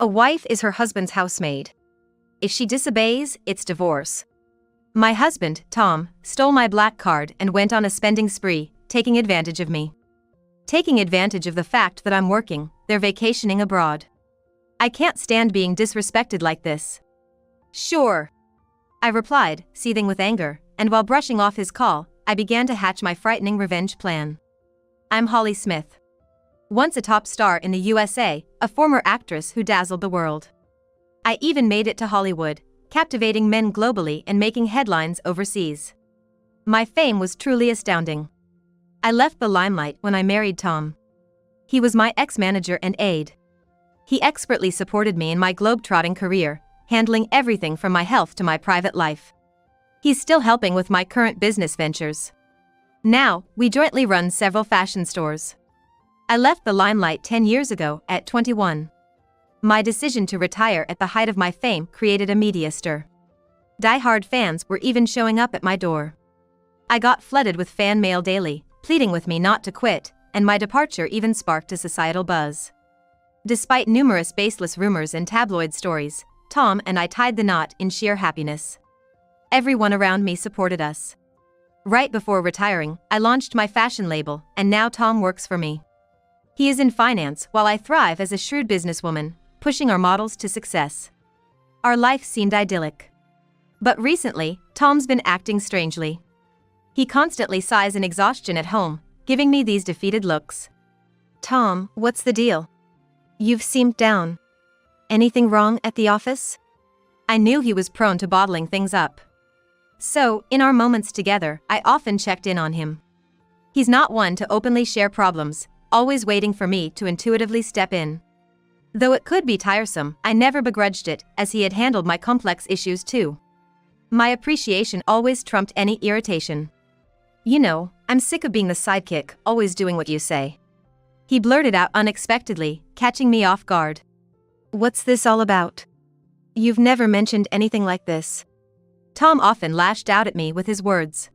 A wife is her husband's housemaid. If she disobeys, it's divorce. My husband, Tom, stole my black card and went on a spending spree, taking advantage of me. Taking advantage of the fact that I'm working, they're vacationing abroad. I can't stand being disrespected like this. Sure, I replied, seething with anger, and while brushing off his call, I began to hatch my frightening revenge plan. I'm Holly Smith. Once a top star in the USA, a former actress who dazzled the world. I even made it to Hollywood, captivating men globally and making headlines overseas. My fame was truly astounding. I left the limelight when I married Tom. He was my ex-manager and aide. He expertly supported me in my globe-trotting career, handling everything from my health to my private life. He's still helping with my current business ventures. Now, we jointly run several fashion stores. I left the limelight 10 years ago, at 21. My decision to retire at the height of my fame created a media stir. Die-hard fans were even showing up at my door. I got flooded with fan mail daily, pleading with me not to quit, and my departure even sparked a societal buzz. Despite numerous baseless rumors and tabloid stories, Tom and I tied the knot in sheer happiness. Everyone around me supported us. Right before retiring, I launched my fashion label, and now Tom works for me. He is in finance while I thrive as a shrewd businesswoman, pushing our models to success. Our life seemed idyllic. But recently, Tom's been acting strangely. He constantly sighs in exhaustion at home, giving me these defeated looks. Tom, what's the deal? You've seemed down. Anything wrong at the office? I knew he was prone to bottling things up. So, in our moments together, I often checked in on him. He's not one to openly share problems, always waiting for me to intuitively step in. Though it could be tiresome, I never begrudged it, as he had handled my complex issues too. My appreciation always trumped any irritation. You know, I'm sick of being the sidekick, always doing what you say. He blurted out unexpectedly, catching me off guard. What's this all about? You've never mentioned anything like this. Tom often lashed out at me with his words.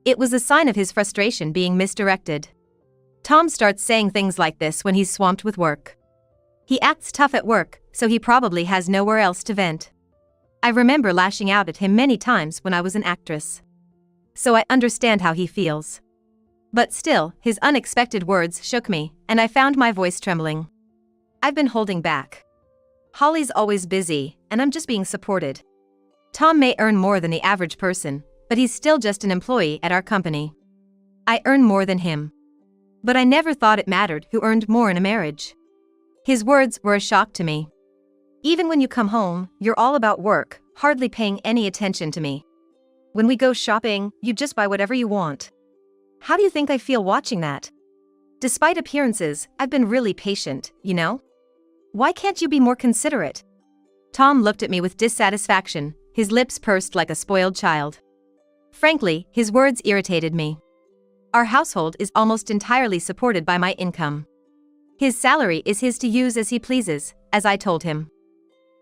It was a sign of his frustration being misdirected. Tom starts saying things like this when he's swamped with work. He acts tough at work, so he probably has nowhere else to vent. I remember lashing out at him many times when I was an actress. So I understand how he feels. But still, his unexpected words shook me, and I found my voice trembling. I've been holding back. Holly's always busy, and I'm just being supported. Tom may earn more than the average person, but he's still just an employee at our company. I earn more than him. But I never thought it mattered who earned more in a marriage. His words were a shock to me. Even when you come home, you're all about work, hardly paying any attention to me. When we go shopping, you just buy whatever you want. How do you think I feel watching that? Despite appearances, I've been really patient, you know? Why can't you be more considerate? Tom looked at me with dissatisfaction, his lips pursed like a spoiled child. Frankly, his words irritated me. Our household is almost entirely supported by my income. His salary is his to use as he pleases, as I told him.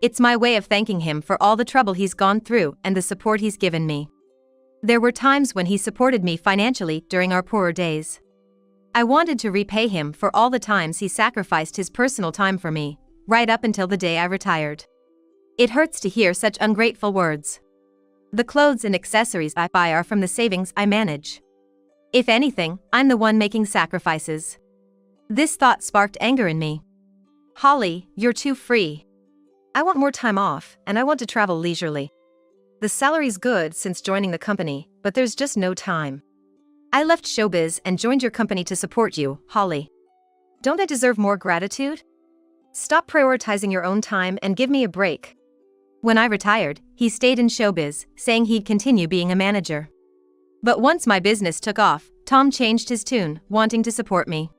It's my way of thanking him for all the trouble he's gone through and the support he's given me. There were times when he supported me financially during our poorer days. I wanted to repay him for all the times he sacrificed his personal time for me, right up until the day I retired. It hurts to hear such ungrateful words. The clothes and accessories I buy are from the savings I manage. If anything, I'm the one making sacrifices. This thought sparked anger in me. Holly, you're too free. I want more time off, and I want to travel leisurely. The salary's good since joining the company, but there's just no time. I left showbiz and joined your company to support you, Holly. Don't I deserve more gratitude? Stop prioritizing your own time and give me a break. When I retired, he stayed in showbiz, saying he'd continue being a manager. But once my business took off, Tom changed his tune, wanting to support me.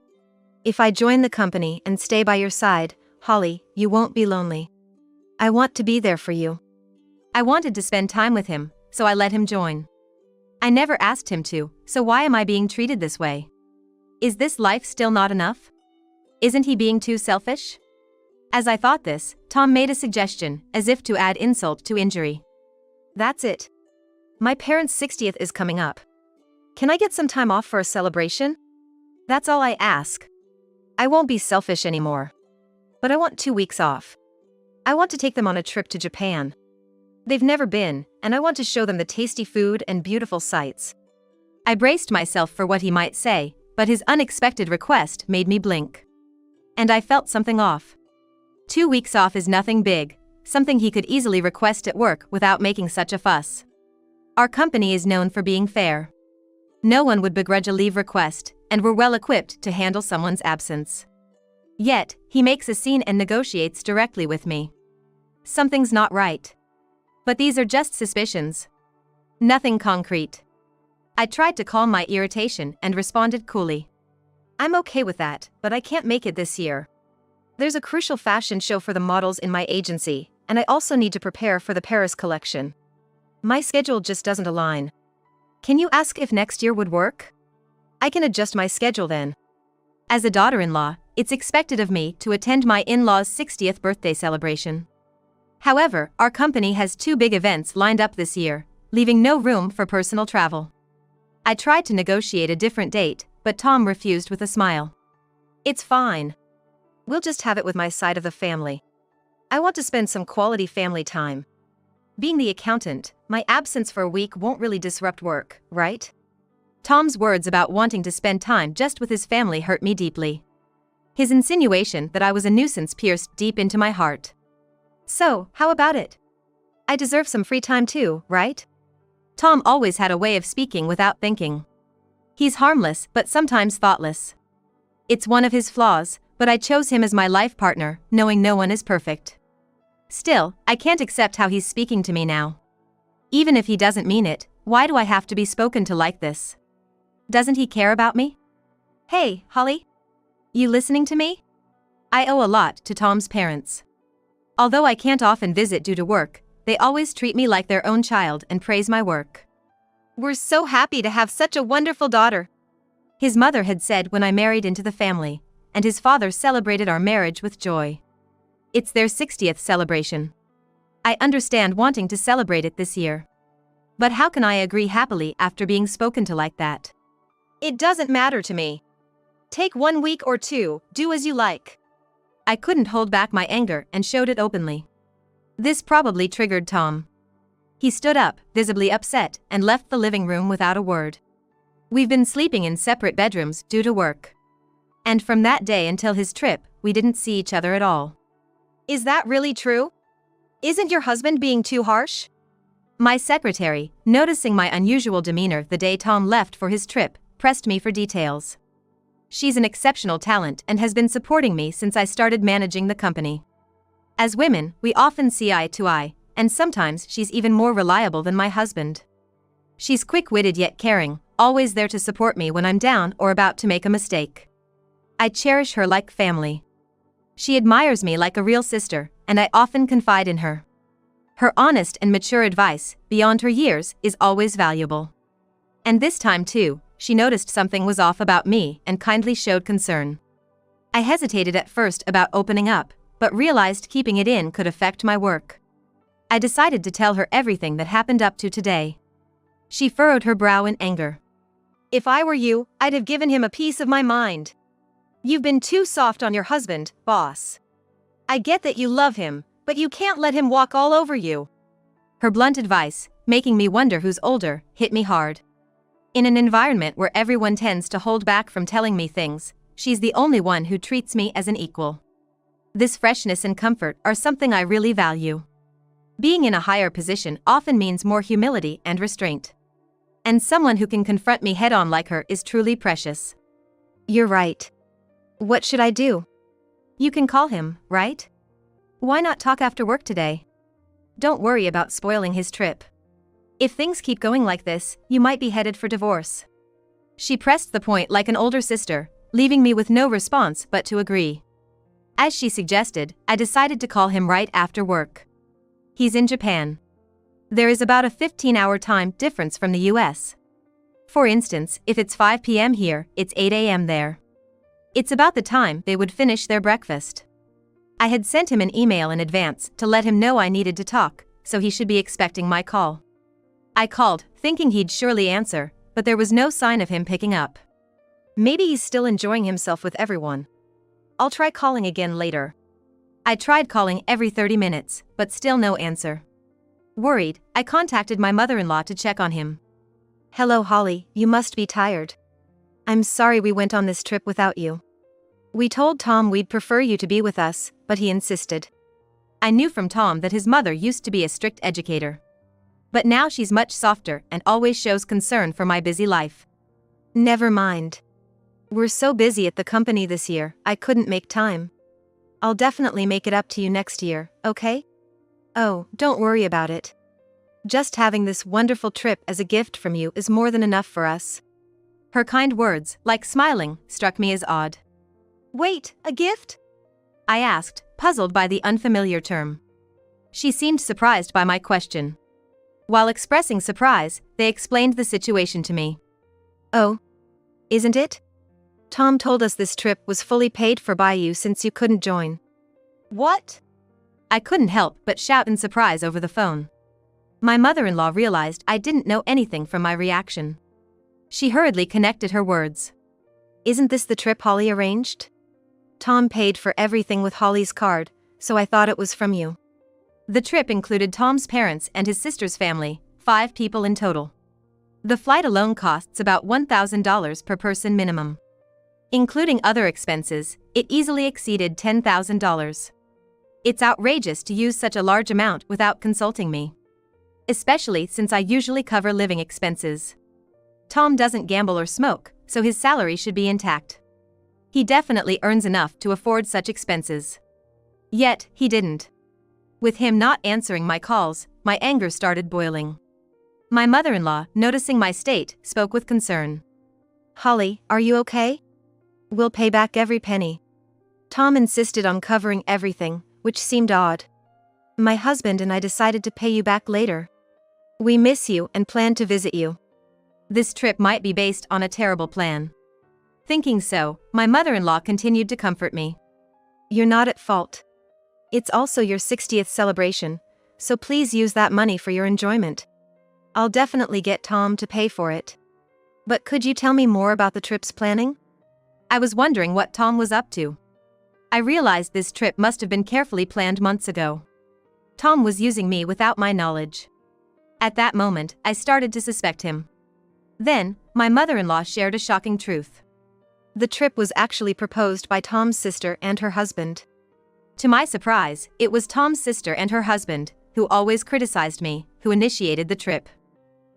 If I join the company and stay by your side, Holly, you won't be lonely. I want to be there for you. I wanted to spend time with him, so I let him join. I never asked him to, so why am I being treated this way? Is this life still not enough? Isn't he being too selfish? As I thought this, Tom made a suggestion, as if to add insult to injury. That's it. My parents' 60th is coming up. Can I get some time off for a celebration? That's all I ask. I won't be selfish anymore. But I want 2 weeks off. I want to take them on a trip to Japan. They've never been, and I want to show them the tasty food and beautiful sights. I braced myself for what he might say, but his unexpected request made me blink. And I felt something off. 2 weeks off is nothing big, something he could easily request at work without making such a fuss. Our company is known for being fair. No one would begrudge a leave request, and we're well equipped to handle someone's absence. Yet, he makes a scene and negotiates directly with me. Something's not right. But these are just suspicions. Nothing concrete. I tried to calm my irritation and responded coolly. I'm okay with that, but I can't make it this year. There's a crucial fashion show for the models in my agency, and I also need to prepare for the Paris collection. My schedule just doesn't align. Can you ask if next year would work? I can adjust my schedule then. As a daughter-in-law, it's expected of me to attend my in-law's 60th birthday celebration. However, our company has 2 big events lined up this year, leaving no room for personal travel. I tried to negotiate a different date, but Tom refused with a smile. It's fine. We'll just have it with my side of the family. I want to spend some quality family time. Being the accountant, my absence for a week won't really disrupt work, right? Tom's words about wanting to spend time just with his family hurt me deeply. His insinuation that I was a nuisance pierced deep into my heart. So, how about it? I deserve some free time too, right? Tom always had a way of speaking without thinking. He's harmless, but sometimes thoughtless. It's one of his flaws, but I chose him as my life partner, knowing no one is perfect. Still, I can't accept how he's speaking to me now. Even if he doesn't mean it, why do I have to be spoken to like this? Doesn't he care about me? Hey, Holly? You listening to me? I owe a lot to Tom's parents. Although I can't often visit due to work, they always treat me like their own child and praise my work. We're so happy to have such a wonderful daughter, his mother had said when I married into the family, and his father celebrated our marriage with joy. It's their 60th celebration. I understand wanting to celebrate it this year. But how can I agree happily after being spoken to like that? It doesn't matter to me. Take 1 week or 2, do as you like. I couldn't hold back my anger and showed it openly. This probably triggered Tom. He stood up, visibly upset, and left the living room without a word. We've been sleeping in separate bedrooms due to work. And from that day until his trip, we didn't see each other at all. Is that really true? Isn't your husband being too harsh? My secretary, noticing my unusual demeanor the day Tom left for his trip, pressed me for details. She's an exceptional talent and has been supporting me since I started managing the company. As women, we often see eye to eye, and sometimes she's even more reliable than my husband. She's quick-witted yet caring, always there to support me when I'm down or about to make a mistake. I cherish her like family. She admires me like a real sister, and I often confide in her. Her honest and mature advice, beyond her years, is always valuable. And this time too, she noticed something was off about me and kindly showed concern. I hesitated at first about opening up, but realized keeping it in could affect my work. I decided to tell her everything that happened up to today. She furrowed her brow in anger. If I were you, I'd have given him a piece of my mind. You've been too soft on your husband, boss. I get that you love him, but you can't let him walk all over you. Her blunt advice, making me wonder who's older, hit me hard. In an environment where everyone tends to hold back from telling me things, she's the only one who treats me as an equal. This freshness and comfort are something I really value. Being in a higher position often means more humility and restraint. And someone who can confront me head-on like her is truly precious. You're right. What should I do? You can call him, right? Why not talk after work today? Don't worry about spoiling his trip. If things keep going like this, you might be headed for divorce. She pressed the point like an older sister, leaving me with no response but to agree. As she suggested, I decided to call him right after work. He's in Japan. There is about a 15-hour time difference from the US. For instance, if it's 5 p.m. here, it's 8 a.m. there. It's about the time they would finish their breakfast. I had sent him an email in advance to let him know I needed to talk, so he should be expecting my call. I called, thinking he'd surely answer, but there was no sign of him picking up. Maybe he's still enjoying himself with everyone. I'll try calling again later. I tried calling every 30 minutes, but still no answer. Worried, I contacted my mother-in-law to check on him. "Hello, Holly, you must be tired. I'm sorry we went on this trip without you. We told Tom we'd prefer you to be with us, but he insisted." I knew from Tom that his mother used to be a strict educator. But now she's much softer and always shows concern for my busy life. "Never mind. We're so busy at the company this year, I couldn't make time. I'll definitely make it up to you next year, okay? Oh, don't worry about it. Just having this wonderful trip as a gift from you is more than enough for us." Her kind words, like smiling, struck me as odd. "Wait, a gift?" I asked, puzzled by the unfamiliar term. She seemed surprised by my question. While expressing surprise, they explained the situation to me. "Oh, isn't it? Tom told us this trip was fully paid for by you since you couldn't join." "What?" I couldn't help but shout in surprise over the phone. My mother-in-law realized I didn't know anything from my reaction. She hurriedly connected her words. "Isn't this the trip Holly arranged? Tom paid for everything with Holly's card, so I thought it was from you." The trip included Tom's parents and his sister's family, 5 people in total. The flight alone costs about $1,000 per person minimum. Including other expenses, it easily exceeded $10,000. It's outrageous to use such a large amount without consulting me. Especially since I usually cover living expenses. Tom doesn't gamble or smoke, so his salary should be intact. He definitely earns enough to afford such expenses. Yet, he didn't. With him not answering my calls, my anger started boiling. My mother-in-law, noticing my state, spoke with concern. "Holly, are you okay? We'll pay back every penny." Tom insisted on covering everything, which seemed odd. "My husband and I decided to pay you back later. We miss you and plan to visit you." This trip might be based on a terrible plan. Thinking so, my mother-in-law continued to comfort me. "You're not at fault. It's also your 60th celebration, so please use that money for your enjoyment. I'll definitely get Tom to pay for it. But could you tell me more about the trip's planning?" I was wondering what Tom was up to. I realized this trip must have been carefully planned months ago. Tom was using me without my knowledge. At that moment, I started to suspect him. Then, my mother-in-law shared a shocking truth. The trip was actually proposed by Tom's sister and her husband. To my surprise, it was Tom's sister and her husband, who always criticized me, who initiated the trip.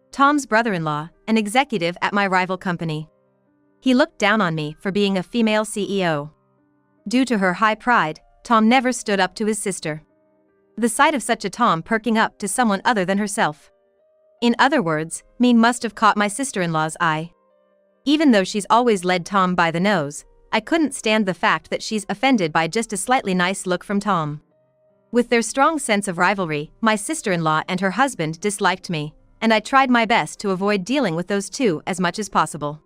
Tom's brother-in-law, an executive at my rival company. He looked down on me for being a female CEO. Due to her high pride, Tom never stood up to his sister. The sight of such a Tom perking up to someone other than herself. In other words, mean must have caught my sister-in-law's eye. Even though she's always led Tom by the nose, I couldn't stand the fact that she's offended by just a slightly nice look from Tom. With their strong sense of rivalry, my sister-in-law and her husband disliked me, and I tried my best to avoid dealing with those two as much as possible.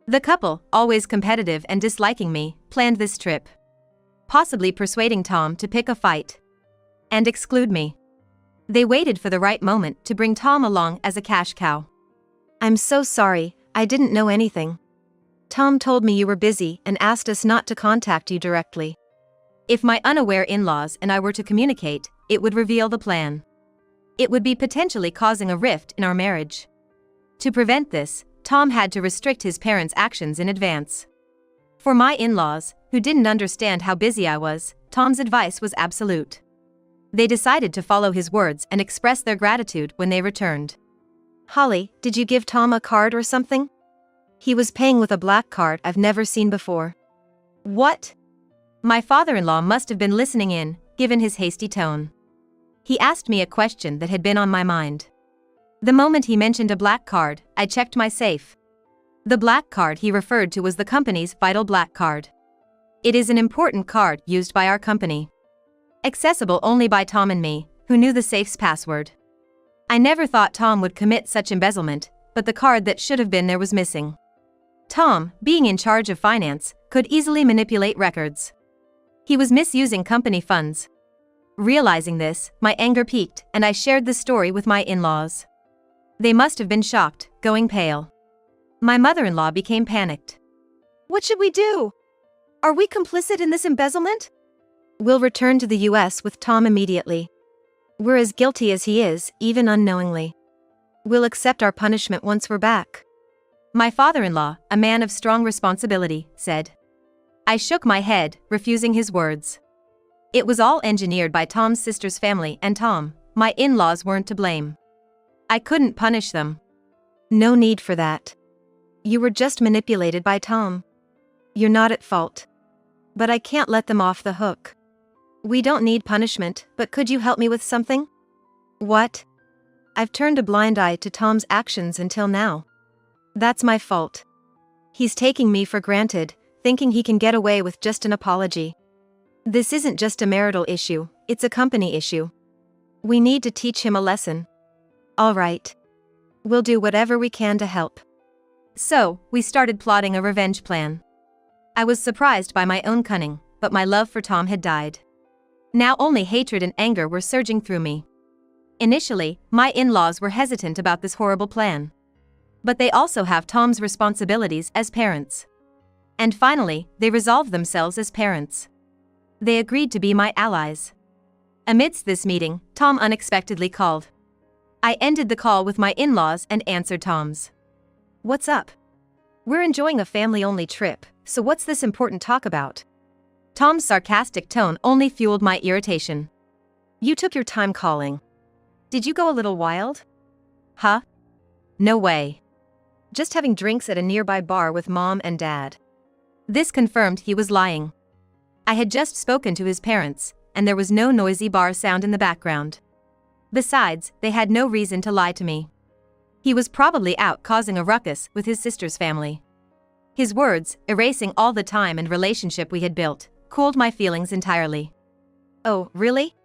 The couple, always competitive and disliking me, planned this trip. Possibly persuading Tom to pick a fight. And exclude me. They waited for the right moment to bring Tom along as a cash cow. "I'm so sorry, I didn't know anything. Tom told me you were busy and asked us not to contact you directly. If my unaware in-laws and I were to communicate, it would reveal the plan. It would be potentially causing a rift in our marriage. To prevent this, Tom had to restrict his parents' actions in advance. For my in-laws, who didn't understand how busy I was, Tom's advice was absolute. They decided to follow his words and express their gratitude when they returned. "Holly, did you give Tom a card or something? He was paying with a black card I've never seen before." "What?" My father-in-law must have been listening in, given his hasty tone. He asked me a question that had been on my mind. The moment he mentioned a black card, I checked my safe. The black card he referred to was the company's Vital Black Card. It is an important card used by our company. Accessible only by Tom and me, who knew the safe's password. I never thought Tom would commit such embezzlement, but the card that should have been there was missing. Tom, being in charge of finance, could easily manipulate records. He was misusing company funds. Realizing this, my anger peaked, and I shared the story with my in-laws. They must have been shocked, going pale. My mother-in-law became panicked. "What should we do? Are we complicit in this embezzlement?" We'll return to the US with Tom immediately. We're as guilty as he is, even unknowingly. We'll accept our punishment once we're back. My father-in-law, a man of strong responsibility, said. I shook my head, refusing his words. It was all engineered by Tom's sister's family and Tom. My in-laws weren't to blame. I couldn't punish them. No need for that. You were just manipulated by Tom. You're not at fault. But I can't let them off the hook. We don't need punishment, but could you help me with something? What? I've turned a blind eye to Tom's actions until now. That's my fault. He's taking me for granted, thinking he can get away with just an apology. This isn't just a marital issue, it's a company issue. We need to teach him a lesson. All right. We'll do whatever we can to help. So, we started plotting a revenge plan. I was surprised by my own cunning, but my love for Tom had died. Now only hatred and anger were surging through me. Initially, my in-laws were hesitant about this horrible plan. But they also have Tom's responsibilities as parents. And finally, they resolved themselves as parents. They agreed to be my allies. Amidst this meeting, Tom unexpectedly called. I ended the call with my in-laws and answered Tom's. What's up? We're enjoying a family-only trip, so what's this important talk about? Tom's sarcastic tone only fueled my irritation. You took your time calling. Did you go a little wild? Huh? No way. Just having drinks at a nearby bar with Mom and Dad. This confirmed he was lying. I had just spoken to his parents, and there was no noisy bar sound in the background. Besides, they had no reason to lie to me. He was probably out causing a ruckus with his sister's family. His words, erasing all the time and relationship we had built, cooled my feelings entirely. Oh, really?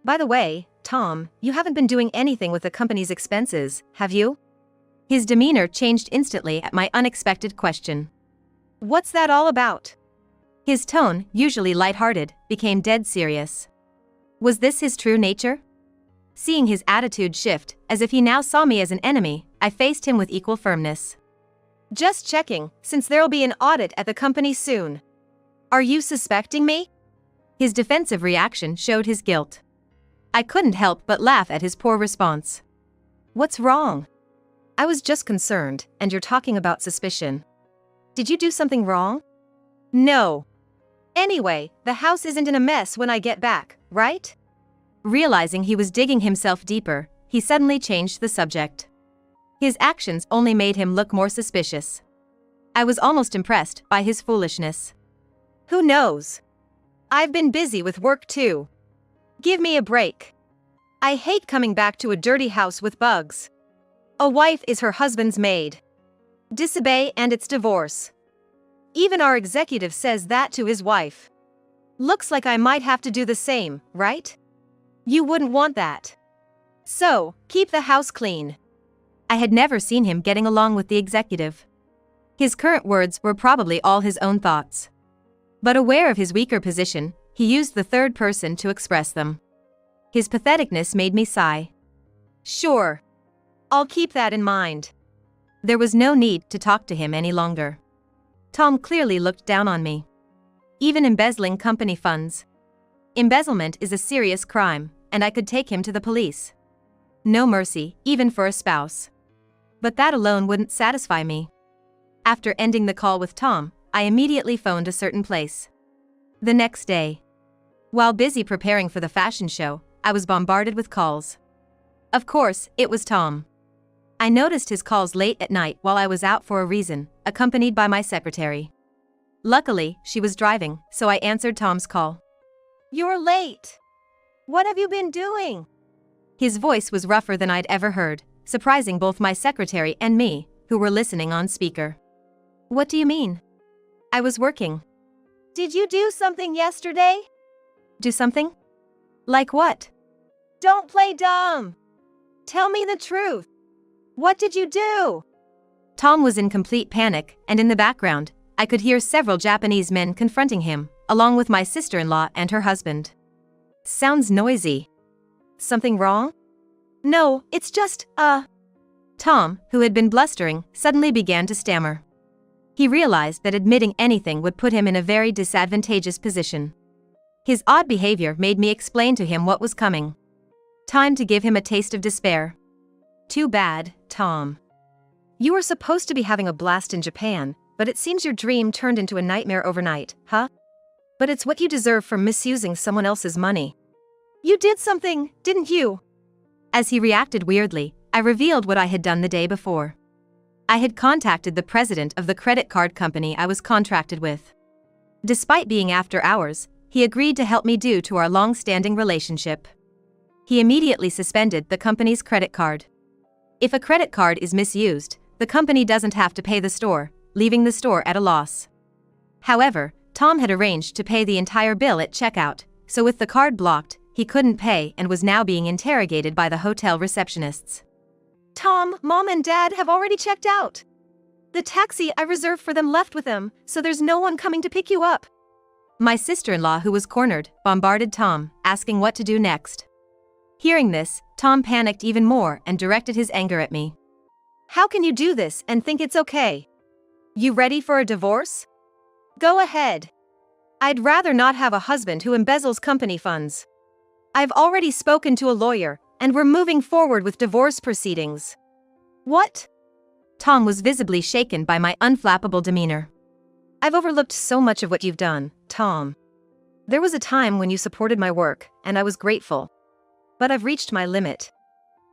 By the way, Tom, you haven't been doing anything with the company's expenses, have you? His demeanor changed instantly at my unexpected question. What's that all about? His tone, usually lighthearted, became dead serious. Was this his true nature? Seeing his attitude shift, as if he now saw me as an enemy, I faced him with equal firmness. Just checking, since there'll be an audit at the company soon. Are you suspecting me? His defensive reaction showed his guilt. I couldn't help but laugh at his poor response. What's wrong? I was just concerned, and you're talking about suspicion. Did you do something wrong? No. Anyway, the house isn't in a mess when I get back, right? Realizing he was digging himself deeper, he suddenly changed the subject. His actions only made him look more suspicious. I was almost impressed by his foolishness. Who knows? I've been busy with work too. Give me a break. I hate coming back to a dirty house with bugs. A wife is her husband's maid. Disobey and it's divorce. Even our executive says that to his wife. Looks like I might have to do the same, right? You wouldn't want that. So, keep the house clean. I had never seen him getting along with the executive. His current words were probably all his own thoughts. But aware of his weaker position, he used the third person to express them. His patheticness made me sigh. Sure. I'll keep that in mind. There was no need to talk to him any longer. Tom clearly looked down on me. Even embezzling company funds. Embezzlement is a serious crime, and I could take him to the police. No mercy, even for a spouse. But that alone wouldn't satisfy me. After ending the call with Tom, I immediately phoned a certain place. The next day, while busy preparing for the fashion show, I was bombarded with calls. Of course, it was Tom. I noticed his calls late at night while I was out for a reason, accompanied by my secretary. Luckily, she was driving, so I answered Tom's call. You're late. What have you been doing? His voice was rougher than I'd ever heard, surprising both my secretary and me, who were listening on speaker. What do you mean? I was working. Did you do something yesterday? Do something? Like what? Don't play dumb. Tell me the truth. What did you do? Tom was in complete panic, and in the background, I could hear several Japanese men confronting him, along with my sister-in-law and her husband. Sounds noisy. Something wrong? No, it's just, Tom, who had been blustering, suddenly began to stammer. He realized that admitting anything would put him in a very disadvantageous position. His odd behavior made me explain to him what was coming. Time to give him a taste of despair. Too bad, Tom. You were supposed to be having a blast in Japan, but it seems your dream turned into a nightmare overnight, huh? But it's what you deserve for misusing someone else's money. You did something, didn't you? As he reacted weirdly, I revealed what I had done the day before. I had contacted the president of the credit card company I was contracted with. Despite being after hours, he agreed to help me due to our long-standing relationship. He immediately suspended the company's credit card. If a credit card is misused, the company doesn't have to pay the store, leaving the store at a loss. However, Tom had arranged to pay the entire bill at checkout, so with the card blocked, he couldn't pay and was now being interrogated by the hotel receptionists. Tom, Mom and Dad have already checked out. The taxi I reserved for them left with them, so there's no one coming to pick you up. My sister-in-law, who was cornered, bombarded Tom, asking what to do next. Hearing this, Tom panicked even more and directed his anger at me. How can you do this and think it's okay? You ready for a divorce? Go ahead. I'd rather not have a husband who embezzles company funds. I've already spoken to a lawyer, and we're moving forward with divorce proceedings. What? Tom was visibly shaken by my unflappable demeanor. I've overlooked so much of what you've done, Tom. There was a time when you supported my work, and I was grateful. But I've reached my limit.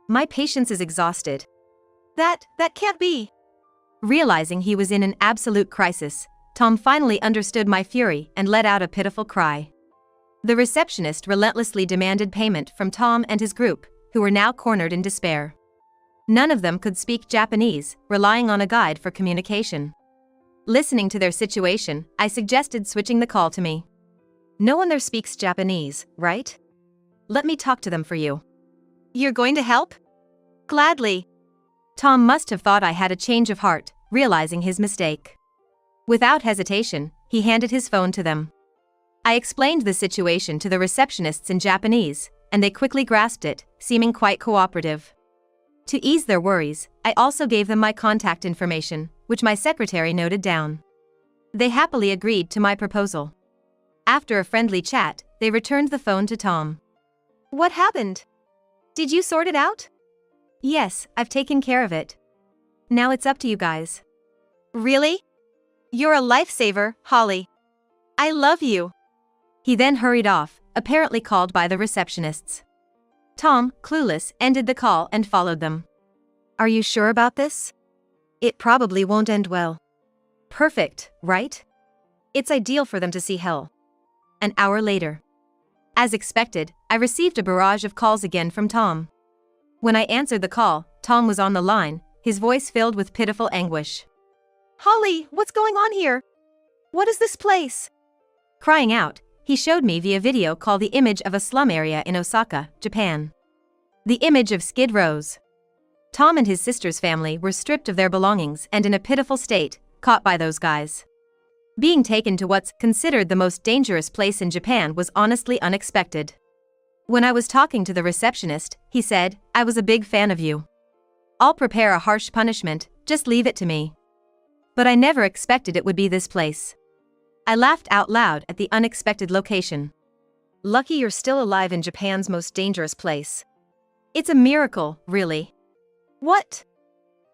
My patience is exhausted. That can't be. Realizing he was in an absolute crisis, Tom finally understood my fury and let out a pitiful cry. The receptionist relentlessly demanded payment from Tom and his group, who were now cornered in despair. None of them could speak Japanese, relying on a guide for communication. Listening to their situation, I suggested switching the call to me. No one there speaks Japanese, right? Let me talk to them for you. You're going to help? Gladly. Tom must have thought I had a change of heart, realizing his mistake. Without hesitation, he handed his phone to them. I explained the situation to the receptionists in Japanese, and they quickly grasped it, seeming quite cooperative. To ease their worries, I also gave them my contact information, which my secretary noted down. They happily agreed to my proposal. After a friendly chat, they returned the phone to Tom. What happened? Did you sort it out? Yes, I've taken care of it. Now it's up to you guys. Really? You're a lifesaver, Holly. I love you. He then hurried off, apparently called by the receptionists. Tom, clueless, ended the call and followed them. Are you sure about this? It probably won't end well. Perfect, right? It's ideal for them to see hell. An hour later. As expected, I received a barrage of calls again from Tom. When I answered the call, Tom was on the line, his voice filled with pitiful anguish. Holly, what's going on here? What is this place? Crying out, he showed me via video call the image of a slum area in Osaka, Japan. The image of Skid Row's. Tom and his sister's family were stripped of their belongings and in a pitiful state, caught by those guys. Being taken to what's considered the most dangerous place in Japan was honestly unexpected. When I was talking to the receptionist, he said, I was a big fan of you. I'll prepare a harsh punishment, just leave it to me. But I never expected it would be this place. I laughed out loud at the unexpected location. Lucky you're still alive in Japan's most dangerous place. It's a miracle, really. What?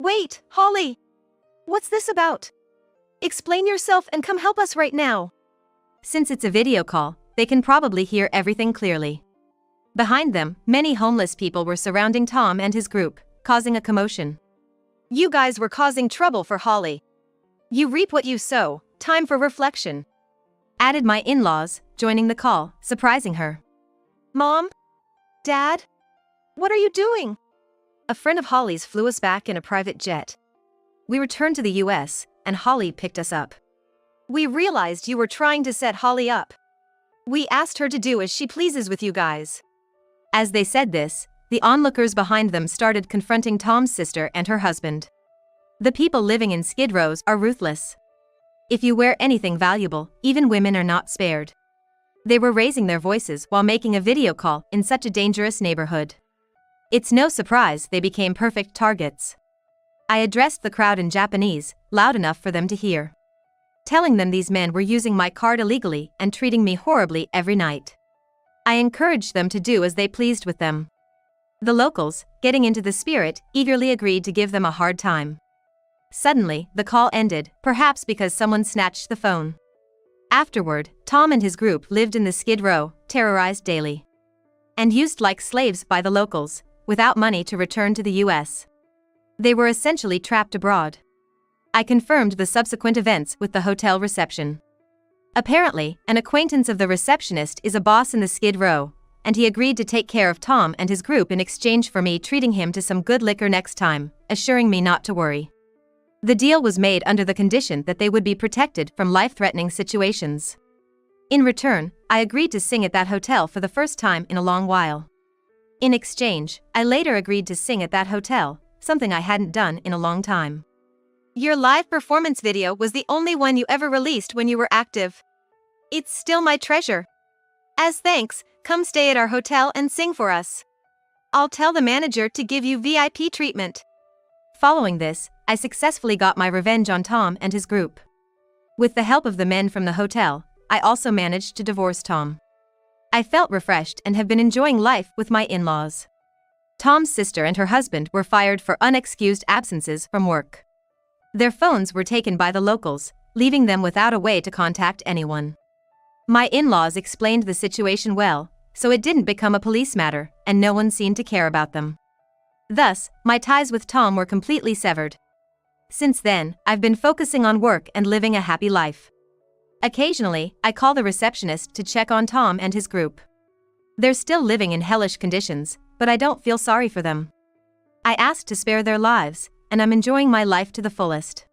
Wait, Holly! What's this about? Explain yourself and come help us right now. Since it's a video call, they can probably hear everything clearly. Behind them, many homeless people were surrounding Tom and his group, causing a commotion. You guys were causing trouble for Holly. You reap what you sow, time for reflection. Added my in-laws, joining the call, surprising her. Mom? Dad? What are you doing? A friend of Holly's flew us back in a private jet. We returned to the US, and Holly picked us up. We realized you were trying to set Holly up. We asked her to do as she pleases with you guys. As they said this, the onlookers behind them started confronting Tom's sister and her husband. The people living in Skid Rows are ruthless. If you wear anything valuable, even women are not spared. They were raising their voices while making a video call in such a dangerous neighborhood. It's no surprise they became perfect targets. I addressed the crowd in Japanese, loud enough for them to hear. telling them these men were using my card illegally and treating me horribly every night. I encouraged them to do as they pleased with them. The locals, getting into the spirit, eagerly agreed to give them a hard time. Suddenly, the call ended, perhaps because someone snatched the phone. Afterward, Tom and his group lived in the Skid Row, terrorized daily. And used like slaves by the locals, without money to return to the US. They were essentially trapped abroad. I confirmed the subsequent events with the hotel reception. Apparently, an acquaintance of the receptionist is a boss in the Skid Row, and he agreed to take care of Tom and his group in exchange for me treating him to some good liquor next time, assuring me not to worry. The deal was made under the condition that they would be protected from life-threatening situations. In return, I agreed to sing at that hotel for the first time in a long while. In exchange, I later agreed to sing at that hotel, something I hadn't done in a long time. Your live performance video was the only one you ever released when you were active. It's still my treasure. As thanks, come stay at our hotel and sing for us. I'll tell the manager to give you VIP treatment. Following this, I successfully got my revenge on Tom and his group. With the help of the men from the hotel, I also managed to divorce Tom. I felt refreshed and have been enjoying life with my in-laws. Tom's sister and her husband were fired for unexcused absences from work. Their phones were taken by the locals, leaving them without a way to contact anyone. My in-laws explained the situation well, so it didn't become a police matter, and no one seemed to care about them. Thus, my ties with Tom were completely severed. Since then, I've been focusing on work and living a happy life. Occasionally, I call the receptionist to check on Tom and his group. They're still living in hellish conditions, but I don't feel sorry for them. I asked to spare their lives, and I'm enjoying my life to the fullest.